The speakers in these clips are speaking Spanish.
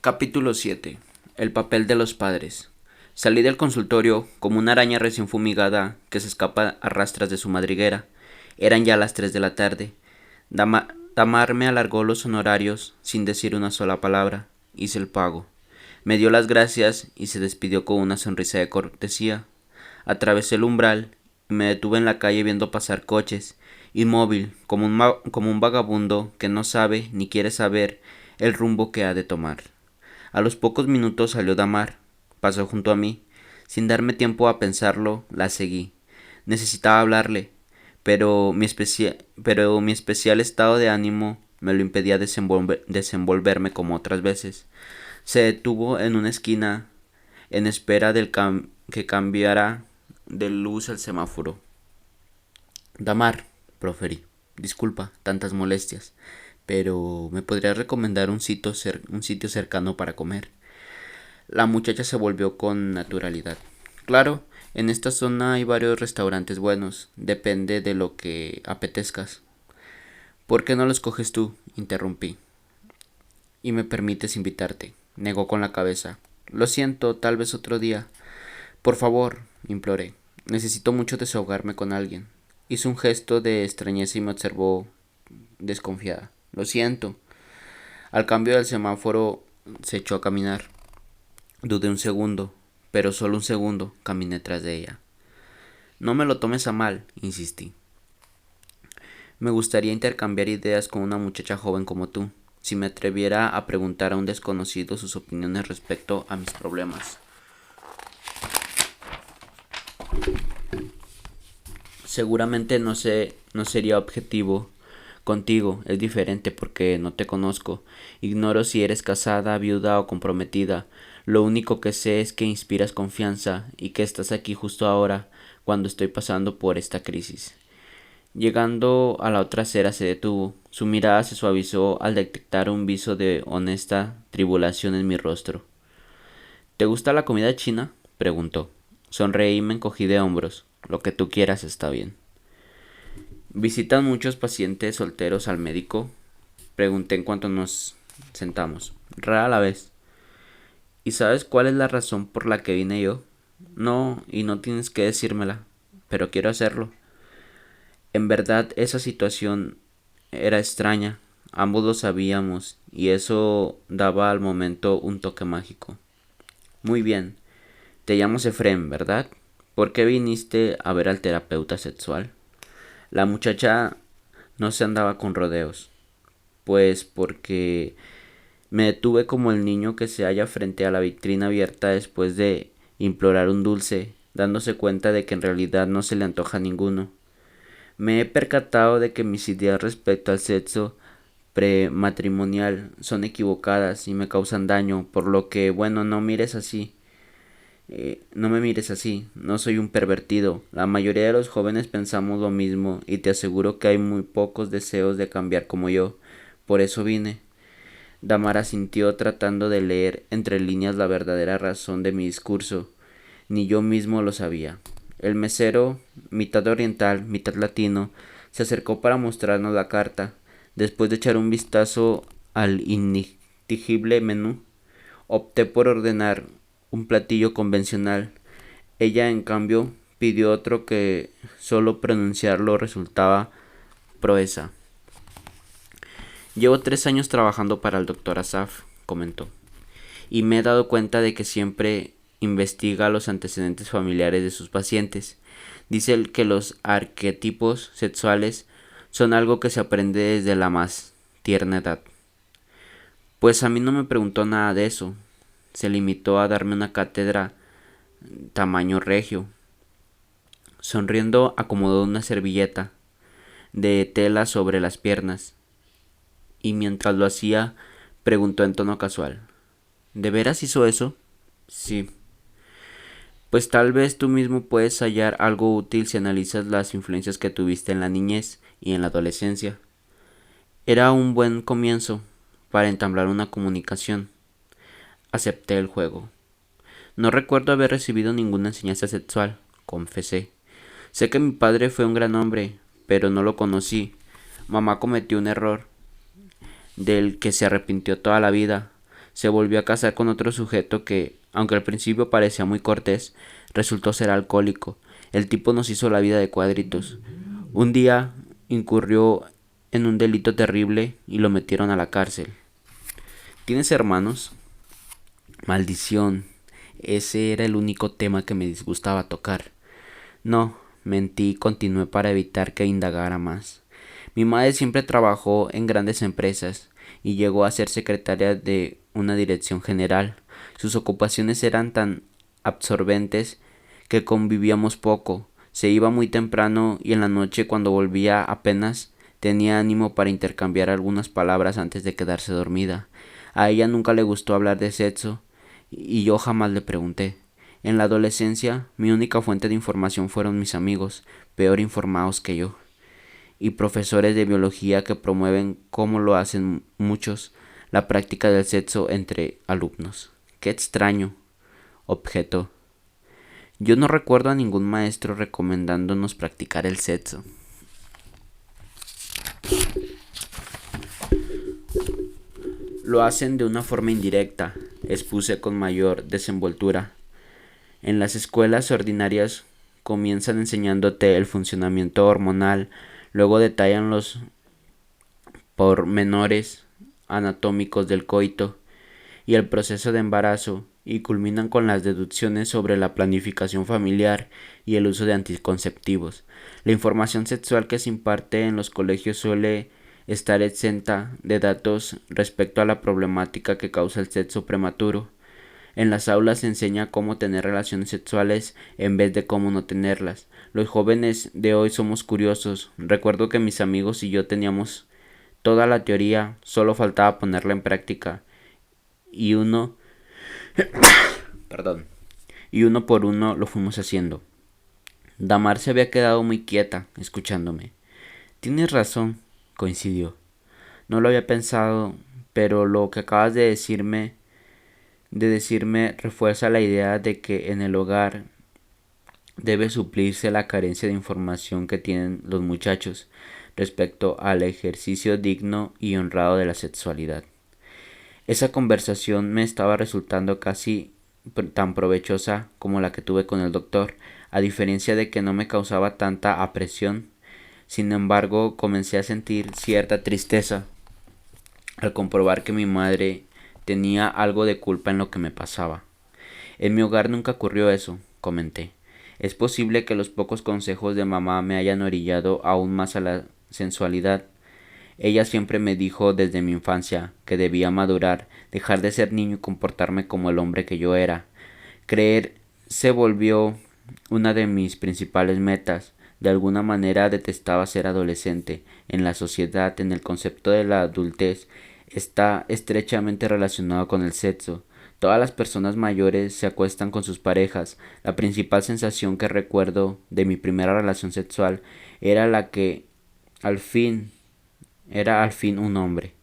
Capítulo 7. El papel de los padres. Salí del consultorio como una araña recién fumigada que se escapa a rastras de su madriguera. Eran ya las 3 de la tarde. Damar me alargó los honorarios sin decir una sola palabra. Hice el pago. Me dio las gracias y se despidió con una sonrisa de cortesía. Atravesé el umbral y me detuve en la calle viendo pasar coches, inmóvil, como un vagabundo que no sabe ni quiere saber el rumbo que ha de tomar. A los pocos minutos salió Damar, pasó junto a mí. Sin darme tiempo a pensarlo, la seguí. Necesitaba hablarle, pero mi especial estado de ánimo me lo impedía desenvolverme como otras veces. Se detuvo en una esquina en espera que cambiara de luz el semáforo. Damar, proferí. Disculpa, tantas molestias, pero ¿me podrías recomendar un sitio cercano para comer? La muchacha se volvió con naturalidad. Claro, en esta zona hay varios restaurantes buenos, depende de lo que apetezcas. ¿Por qué no los coges tú? Interrumpí. Y me permites invitarte. Negó con la cabeza. Lo siento, tal vez otro día. Por favor, imploré. Necesito mucho desahogarme con alguien. Hizo un gesto de extrañeza y me observó desconfiada. Lo siento. Al cambio del semáforo se echó a caminar. Dudé un segundo, pero solo un segundo caminé tras de ella. No me lo tomes a mal, insistí. Me gustaría intercambiar ideas con una muchacha joven como tú, si me atreviera a preguntar a un desconocido sus opiniones respecto a mis problemas. Seguramente no sería objetivo. Contigo es diferente porque no te conozco. Ignoro si eres casada, viuda o comprometida. Lo único que sé es que inspiras confianza y que estás aquí justo ahora, cuando estoy pasando por esta crisis. Llegando a la otra acera se detuvo. Su mirada se suavizó al detectar un viso de honesta tribulación en mi rostro. ¿Te gusta la comida china?, preguntó. Sonreí y me encogí de hombros. Lo que tú quieras está bien. ¿Visitan muchos pacientes solteros al médico?, pregunté en cuanto nos sentamos. Rara la vez. ¿Y sabes cuál es la razón por la que vine yo? No, y no tienes que decírmela, pero quiero hacerlo. En verdad esa situación era extraña, ambos lo sabíamos, y eso daba al momento un toque mágico. Muy bien, te llamas Efrén, ¿verdad? ¿Por qué viniste a ver al terapeuta sexual? La muchacha no se andaba con rodeos. Pues porque me detuve como el niño que se halla frente a la vitrina abierta después de implorar un dulce, dándose cuenta de que en realidad no se le antoja ninguno. Me he percatado de que mis ideas respecto al sexo prematrimonial son equivocadas y me causan daño, por lo que, bueno, no me mires así, no soy un pervertido. La mayoría de los jóvenes pensamos lo mismo y te aseguro que hay muy pocos deseos de cambiar como yo. Por eso vine. Damara sintió tratando de leer entre líneas la verdadera razón de mi discurso. Ni yo mismo lo sabía. El mesero, mitad oriental, mitad latino, se acercó para mostrarnos la carta. Después de echar un vistazo al indistinguible menú, opté por ordenar un platillo convencional. Ella, en cambio, pidió otro que solo pronunciarlo resultaba proeza. Llevo 3 años trabajando para el doctor Asaf, comentó, y me he dado cuenta de que siempre investiga los antecedentes familiares de sus pacientes. Dice que los arquetipos sexuales son algo que se aprende desde la más tierna edad. Pues a mí no me preguntó nada de eso. Se limitó a darme una cátedra tamaño regio. Sonriendo acomodó una servilleta de tela sobre las piernas y mientras lo hacía preguntó en tono casual: ¿De veras hizo eso? Sí. Pues tal vez tú mismo puedes hallar algo útil si analizas las influencias que tuviste en la niñez y en la adolescencia. Era un buen comienzo para entablar una comunicación. Acepté el juego. No recuerdo haber recibido ninguna enseñanza sexual, confesé. Sé que mi padre fue un gran hombre, pero no lo conocí. Mamá cometió un error del que se arrepintió toda la vida. se volvió a casar con otro sujeto que, aunque al principio parecía muy cortés, resultó ser alcohólico. El tipo nos hizo la vida de cuadritos. Un día incurrió en un delito terrible y lo metieron a la cárcel. ¿Tienes hermanos? Maldición. Ese era el único tema que me disgustaba tocar. No, mentí y continué para evitar que indagara más. Mi madre siempre trabajó en grandes empresas y llegó a ser secretaria de una dirección general. Sus ocupaciones eran tan absorbentes que convivíamos poco. Se iba muy temprano y en la noche, cuando volvía, apenas tenía ánimo para intercambiar algunas palabras antes de quedarse dormida. A ella nunca le gustó hablar de sexo y yo jamás le pregunté. En la adolescencia, mi única fuente de información fueron mis amigos, peor informados que yo, y profesores de biología que promueven, como lo hacen muchos, la práctica del sexo entre alumnos. ¡Qué extraño!, objetó. Yo no recuerdo a ningún maestro recomendándonos practicar el sexo. Lo hacen de una forma indirecta, expuse con mayor desenvoltura. En las escuelas ordinarias comienzan enseñándote el funcionamiento hormonal, luego detallan los pormenores anatómicos del coito y el proceso de embarazo, y culminan con las deducciones sobre la planificación familiar y el uso de anticonceptivos. La información sexual que se imparte en los colegios suele estar exenta de datos respecto a la problemática que causa el sexo prematuro. En las aulas se enseña cómo tener relaciones sexuales en vez de cómo no tenerlas. Los jóvenes de hoy somos curiosos. Recuerdo que mis amigos y yo teníamos toda la teoría, solo faltaba ponerla en práctica. Y uno por uno lo fuimos haciendo. Damar se había quedado muy quieta, escuchándome. Tienes razón, coincidió. No lo había pensado, pero lo que acabas de decirme refuerza la idea de que en el hogar debe suplirse la carencia de información que tienen los muchachos respecto al ejercicio digno y honrado de la sexualidad. Esa conversación me estaba resultando casi tan provechosa como la que tuve con el doctor, a diferencia de que no me causaba tanta apresión. Sin embargo, comencé a sentir cierta tristeza al comprobar que mi madre tenía algo de culpa en lo que me pasaba. En mi hogar nunca ocurrió eso, comenté. Es posible que los pocos consejos de mamá me hayan orillado aún más a la sensualidad. Ella siempre me dijo desde mi infancia que debía madurar, dejar de ser niño y comportarme como el hombre que yo era. Creer se volvió una de mis principales metas. De alguna manera detestaba ser adolescente. En la sociedad, en el concepto de la adultez, está estrechamente relacionado con el sexo. Todas las personas mayores se acuestan con sus parejas. La principal sensación que recuerdo de mi primera relación sexual era la que al fin un hombre.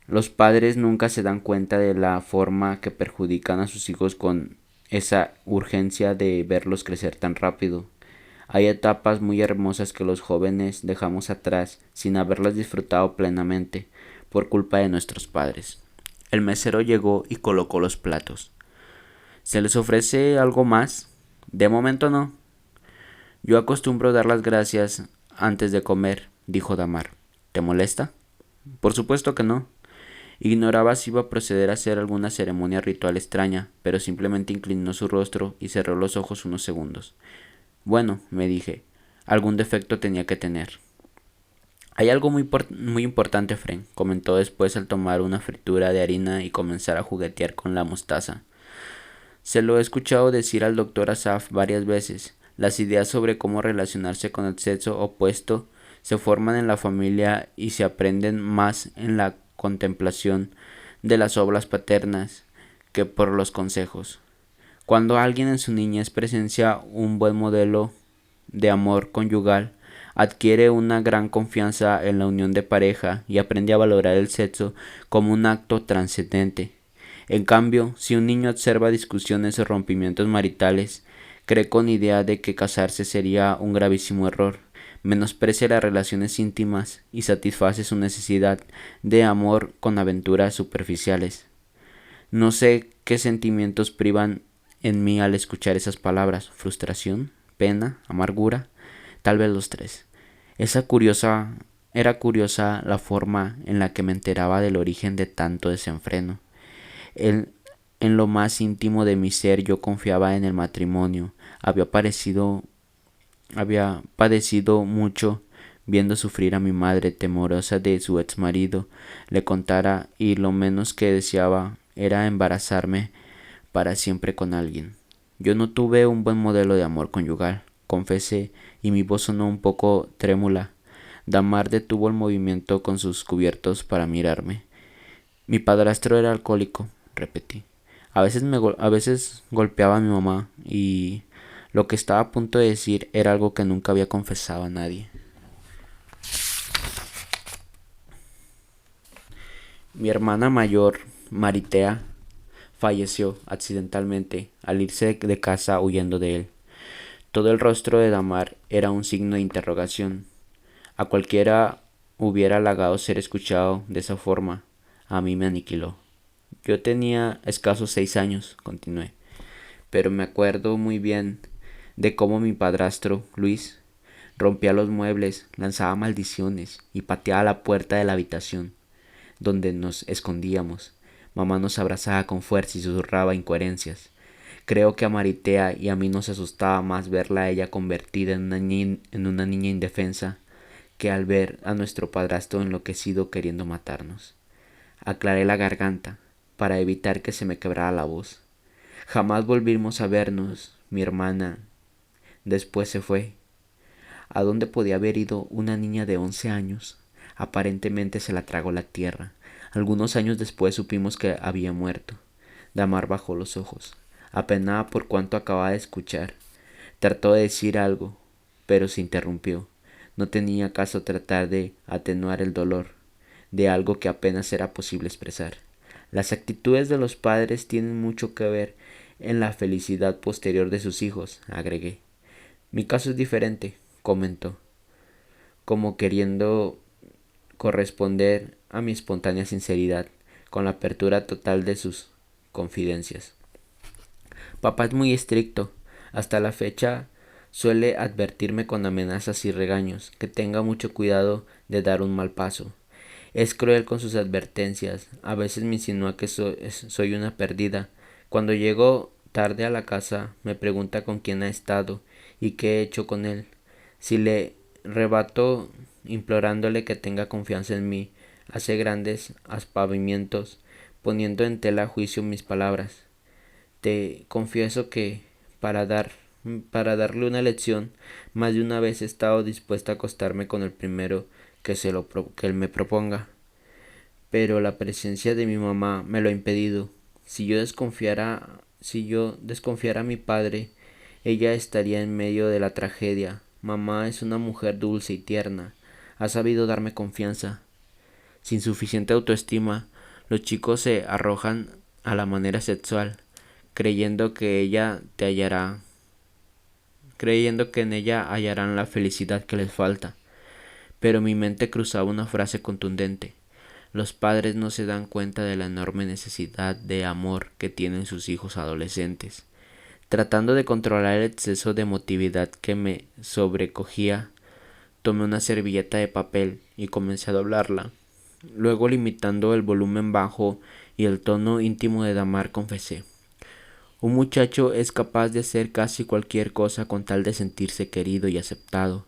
Los padres nunca se dan cuenta de la forma que perjudican a sus hijos con esa urgencia de verlos crecer tan rápido. Hay etapas muy hermosas que los jóvenes dejamos atrás sin haberlas disfrutado plenamente por culpa de nuestros padres. El mesero llegó y colocó los platos. ¿Se les ofrece algo más? De momento no. Yo acostumbro dar las gracias antes de comer, dijo Damar. ¿Te molesta? Por supuesto que no. Ignoraba si iba a proceder a hacer alguna ceremonia ritual extraña, pero simplemente inclinó su rostro y cerró los ojos unos segundos. Bueno, me dije, algún defecto tenía que tener. Hay algo muy importante, Fren, comentó después al tomar una fritura de harina y comenzar a juguetear con la mostaza. Se lo he escuchado decir al doctor Asaf varias veces. Las ideas sobre cómo relacionarse con el sexo opuesto se forman en la familia y se aprenden más en la contemplación de las obras paternas que por los consejos. Cuando alguien en su niñez presencia un buen modelo de amor conyugal, adquiere una gran confianza en la unión de pareja y aprende a valorar el sexo como un acto trascendente. En cambio, si un niño observa discusiones o rompimientos maritales, cree con idea de que casarse sería un gravísimo error, menosprecia las relaciones íntimas y satisface su necesidad de amor con aventuras superficiales. No sé qué sentimientos privan en mí al escuchar esas palabras: frustración, pena, amargura, tal vez los tres. Esa curiosa Era curiosa la forma en la que me enteraba del origen de tanto desenfreno. En, en lo más íntimo de mi ser yo confiaba en el matrimonio. Había padecido mucho viendo sufrir a mi madre temerosa de su ex marido le contara, y lo menos que deseaba era embarazarme para siempre con alguien. Yo no tuve un buen modelo de amor conyugal, confesé, y mi voz sonó un poco trémula. Damar detuvo el movimiento con sus cubiertos para mirarme. Mi padrastro era alcohólico, repetí. A veces golpeaba a mi mamá, y lo que estaba a punto de decir era algo que nunca había confesado a nadie. Mi hermana mayor, Maritea, falleció accidentalmente al irse de casa huyendo de él. Todo el rostro de Damar era un signo de interrogación. A cualquiera hubiera halagado ser escuchado de esa forma. A mí me aniquiló. Yo tenía escasos 6 años, continué, pero me acuerdo muy bien de cómo mi padrastro, Luis, rompía los muebles, lanzaba maldiciones y pateaba la puerta de la habitación donde nos escondíamos. Mamá nos abrazaba con fuerza y susurraba incoherencias. Creo que a Maritea y a mí nos asustaba más verla a ella convertida en una niña indefensa que al ver a nuestro padrastro enloquecido queriendo matarnos. Aclaré la garganta para evitar que se me quebrara la voz. Jamás volvimos a vernos. Mi hermana después se fue. ¿A dónde podía haber ido una niña de 11 años? Aparentemente se la tragó la tierra. Algunos años después supimos que había muerto. Damar bajó los ojos, apenada por cuanto acababa de escuchar. Trató de decir algo, pero se interrumpió. No tenía caso tratar de atenuar el dolor de algo que apenas era posible expresar. Las actitudes de los padres tienen mucho que ver en la felicidad posterior de sus hijos, agregué. Mi caso es diferente, comentó, como queriendo corresponder a mi espontánea sinceridad, con la apertura total de sus confidencias. Papá es muy estricto. Hasta la fecha suele advertirme con amenazas y regaños que tenga mucho cuidado de dar un mal paso. Es cruel con sus advertencias. A veces me insinúa que soy una perdida. Cuando llego tarde a la casa me pregunta con quién ha estado y qué he hecho con él. Si le rebato implorándole que tenga confianza en mí, hace grandes aspavientos, poniendo en tela juicio mis palabras. Te confieso que para dar para darle una lección, más de una vez he estado dispuesta a acostarme con el primero que él me proponga, pero la presencia de mi mamá me lo ha impedido. Si yo desconfiara a mi padre, ella estaría en medio de la tragedia. Mamá es una mujer dulce y tierna. Ha sabido darme confianza. Sin suficiente autoestima, los chicos se arrojan a la manera sexual, creyendo que en ella hallarán la felicidad que les falta. Pero mi mente cruzaba una frase contundente. Los padres no se dan cuenta de la enorme necesidad de amor que tienen sus hijos adolescentes. Tratando de controlar el exceso de emotividad que me sobrecogía, tomé una servilleta de papel y comencé a doblarla. Luego, limitando el volumen bajo y el tono íntimo de Damar, confesé: un muchacho es capaz de hacer casi cualquier cosa con tal de sentirse querido y aceptado.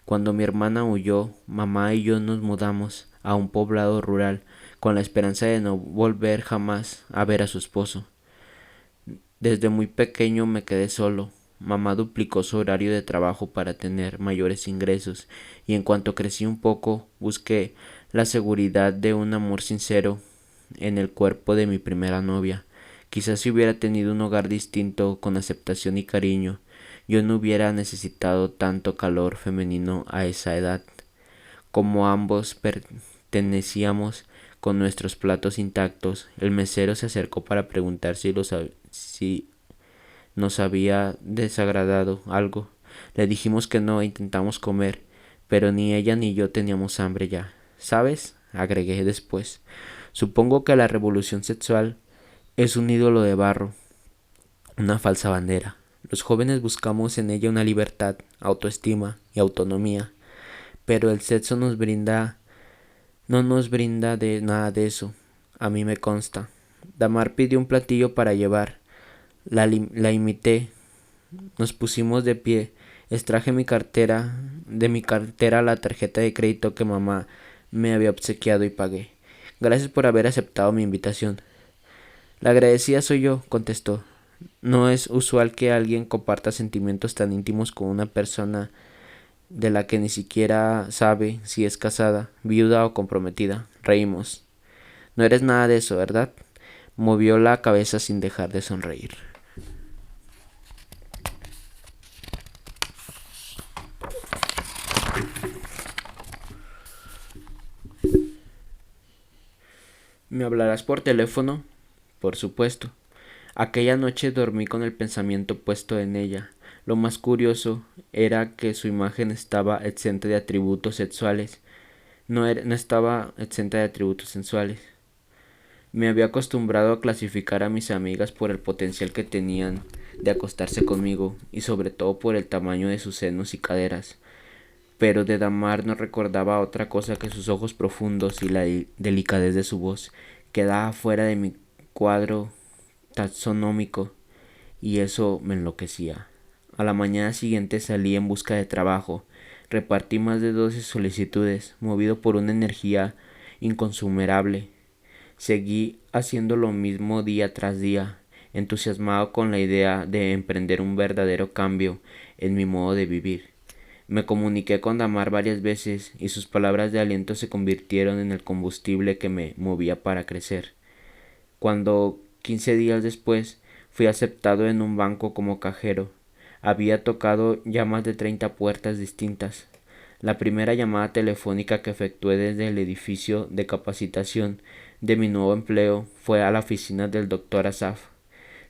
Cuando mi hermana huyó, mamá y yo nos mudamos a un poblado rural con la esperanza de no volver jamás a ver a su esposo. Desde muy pequeño me quedé solo. Mamá duplicó su horario de trabajo para tener mayores ingresos, y en cuanto crecí un poco, busqué la seguridad de un amor sincero en el cuerpo de mi primera novia. Quizás si hubiera tenido un hogar distinto, con aceptación y cariño, yo no hubiera necesitado tanto calor femenino a esa edad. Como ambos pertenecíamos con nuestros platos intactos, el mesero se acercó para preguntar si nos había desagradado algo. Le dijimos que no e intentamos comer, pero ni ella ni yo teníamos hambre ya. ¿Sabes?, agregué después. Supongo que la revolución sexual es un ídolo de barro, una falsa bandera. Los jóvenes buscamos en ella una libertad, autoestima y autonomía, pero el sexo no nos brinda de nada de eso. A mí me consta. Damar pidió un platillo para llevar. La imité. Nos pusimos de pie. Extraje de mi cartera la tarjeta de crédito que mamá me había obsequiado y pagué. Gracias por haber aceptado mi invitación. La agradecida soy yo, contestó. No es usual que alguien comparta sentimientos tan íntimos con una persona de la que ni siquiera sabe si es casada, viuda o comprometida. Reímos. No eres nada de eso, ¿verdad? Movió la cabeza sin dejar de sonreír. ¿Me hablarás por teléfono? Por supuesto. Aquella noche dormí con el pensamiento puesto en ella. Lo más curioso era que su imagen estaba exenta de atributos sexuales. No estaba exenta de atributos sensuales. Me había acostumbrado a clasificar a mis amigas por el potencial que tenían de acostarse conmigo y sobre todo por el tamaño de sus senos y caderas. Pero de Damar no recordaba otra cosa que sus ojos profundos y la delicadez de su voz. Quedaba fuera de mi cuadro taxonómico y eso me enloquecía. A la mañana siguiente salí en busca de trabajo. Repartí más de 12 solicitudes, movido por una energía inconsumerable. Seguí haciendo lo mismo día tras día, entusiasmado con la idea de emprender un verdadero cambio en mi modo de vivir. Me comuniqué con Damar varias veces y sus palabras de aliento se convirtieron en el combustible que me movía para crecer. Cuando 15 días después fui aceptado en un banco como cajero, había tocado ya más de 30 puertas distintas. La primera llamada telefónica que efectué desde el edificio de capacitación de mi nuevo empleo fue a la oficina del doctor Asaf.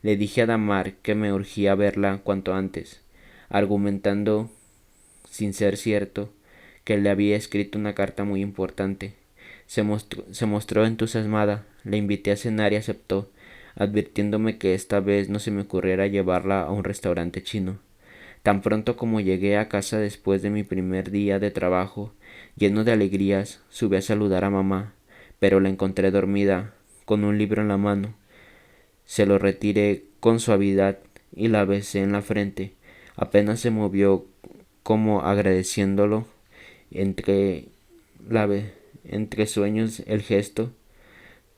Le dije a Damar que me urgía verla cuanto antes, argumentando, sin ser cierto, que le había escrito una carta muy importante. Se mostró entusiasmada, le invité a cenar y aceptó, advirtiéndome que esta vez no se me ocurriera llevarla a un restaurante chino. Tan pronto como llegué a casa después de mi primer día de trabajo, lleno de alegrías, subí a saludar a mamá, pero la encontré dormida, con un libro en la mano. Se lo retiré con suavidad y la besé en la frente. Apenas se movió como agradeciéndolo, entre, entre sueños el gesto.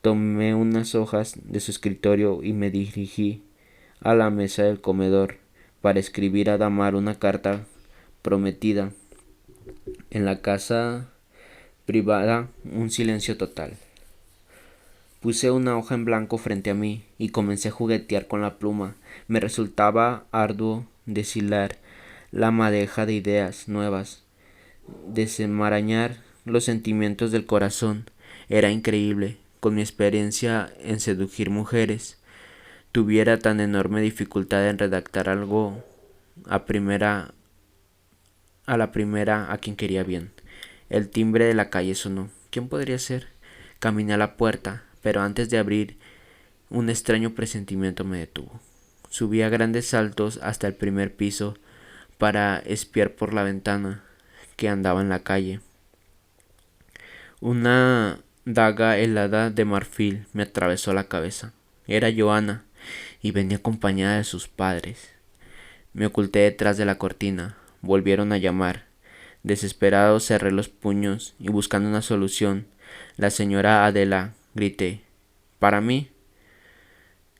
Tomé unas hojas de su escritorio y me dirigí a la mesa del comedor para escribir a Damar una carta prometida. En la casa privada, un silencio total. Puse una hoja en blanco frente a mí y comencé a juguetear con la pluma. Me resultaba arduo deshilar la madeja de ideas nuevas, desenmarañar los sentimientos del corazón. Era increíble, con mi experiencia en seducir mujeres, tuviera tan enorme dificultad en redactar algo a la primera a quien quería bien. El timbre de la calle sonó. ¿Quién podría ser? Caminé a la puerta, pero antes de abrir, un extraño presentimiento me detuvo. Subí a grandes saltos hasta el primer piso para espiar por la ventana que andaba en la calle. Una daga helada de marfil me atravesó la cabeza. Era Joana y venía acompañada de sus padres. Me oculté detrás de la cortina. Volvieron a llamar. Desesperado cerré los puños y buscando una solución. La señora Adela, grité. ¿Para mí?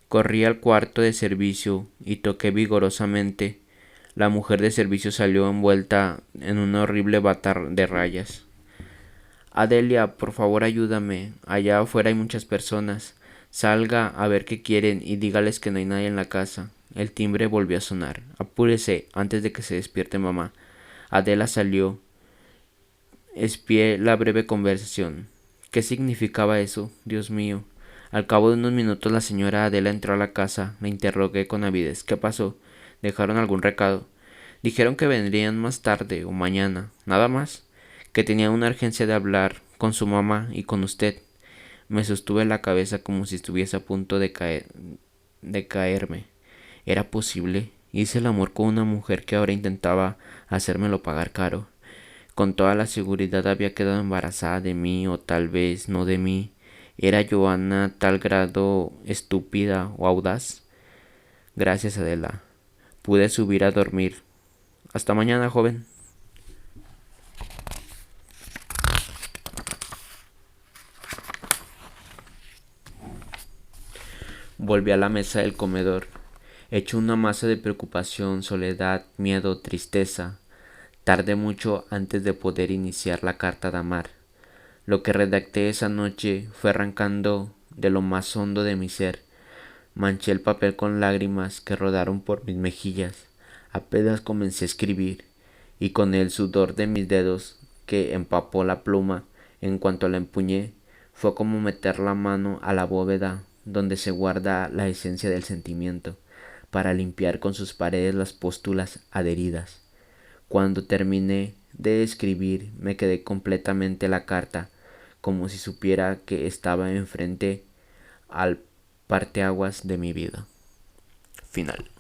Corrí al cuarto de servicio y toqué vigorosamente. La mujer de servicio salió envuelta en un horrible bata de rayas. Adelia, por favor ayúdame. Allá afuera hay muchas personas. Salga a ver qué quieren y dígales que no hay nadie en la casa. El timbre volvió a sonar. Apúrese antes de que se despierte mamá. Adela salió. Espié la breve conversación. ¿Qué significaba eso? Dios mío. Al cabo de unos minutos la señora Adela entró a la casa. La interrogué con avidez. ¿Qué pasó? ¿Dejaron algún recado? Dijeron que vendrían más tarde o mañana. ¿Nada más? Que tenían una urgencia de hablar con su mamá y con usted. Me sostuve la cabeza como si estuviese a punto de caerme. ¿Era posible? Hice el amor con una mujer que ahora intentaba hacérmelo pagar caro. Con toda la seguridad había quedado embarazada de mí, o tal vez no de mí. ¿Era Joana tal grado estúpida o audaz? Gracias, Adela. Pude subir a dormir. Hasta mañana, joven. Volví a la mesa del comedor, hecho una masa de preocupación, soledad, miedo, tristeza. Tardé mucho antes de poder iniciar la carta de amar. Lo que redacté esa noche fue arrancando de lo más hondo de mi ser. Manché el papel con lágrimas que rodaron por mis mejillas. Apenas comencé a escribir, y con el sudor de mis dedos que empapó la pluma en cuanto la empuñé, fue como meter la mano a la bóveda donde se guarda la esencia del sentimiento, para limpiar con sus paredes las pústulas adheridas. Cuando terminé de escribir, me quedé completamente la carta, como si supiera que estaba enfrente al parteaguas de mi vida. Final.